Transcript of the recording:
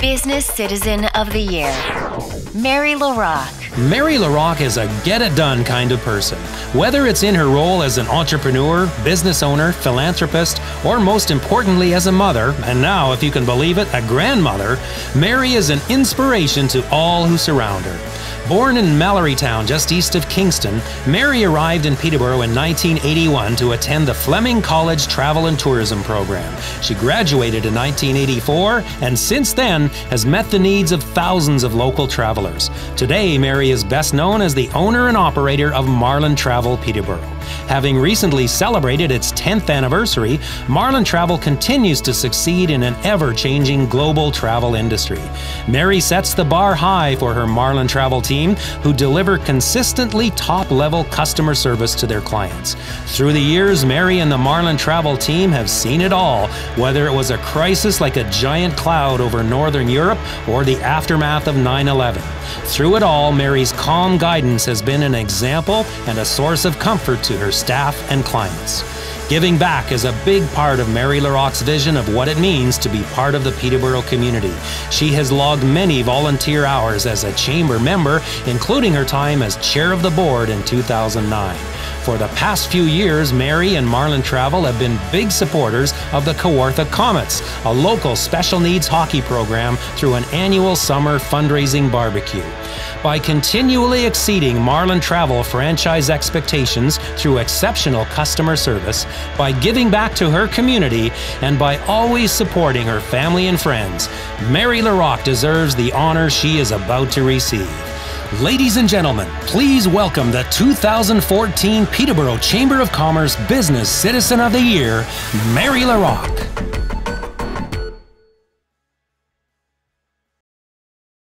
Business Citizen of the Year, Mary LaRocque. Mary LaRocque is a get-it-done kind of person. Whether it's in her role as an entrepreneur, business owner, philanthropist, or most importantly as a mother, and now, if you can believe it, a grandmother, Mary is an inspiration to all who surround her. Born in Mallorytown, just east of Kingston, Mary arrived in Peterborough in 1981 to attend the Fleming College Travel and Tourism program. She graduated in 1984 and since then has met the needs of thousands of local travelers. Today, Mary is best known as the owner and operator of Marlin Travel Peterborough. Having recently celebrated its 10th anniversary, Marlin Travel continues to succeed in an ever-changing global travel industry. Mary sets the bar high for her Marlin Travel team, who deliver consistently top-level customer service to their clients. Through the years, Mary and the Marlin Travel team have seen it all, whether it was a crisis like a giant cloud over Northern Europe or the aftermath of 9/11. Through it all, Mary's calm guidance has been an example and a source of comfort to her staff and clients. Giving back is a big part of Mary LaRocque's vision of what it means to be part of the Peterborough community. She has logged many volunteer hours as a chamber member, including her time as chair of the board in 2009. For the past few years, Mary and Marlin Travel have been big supporters of the Kawartha Comets, a local special needs hockey program, through an annual summer fundraising barbecue. By continually exceeding Marlin Travel franchise expectations through exceptional customer service, by giving back to her community, and by always supporting her family and friends, Mary LaRocque deserves the honor she is about to receive. Ladies and gentlemen, please welcome the 2014 Peterborough Chamber of Commerce Business Citizen of the Year, Mary LaRocque.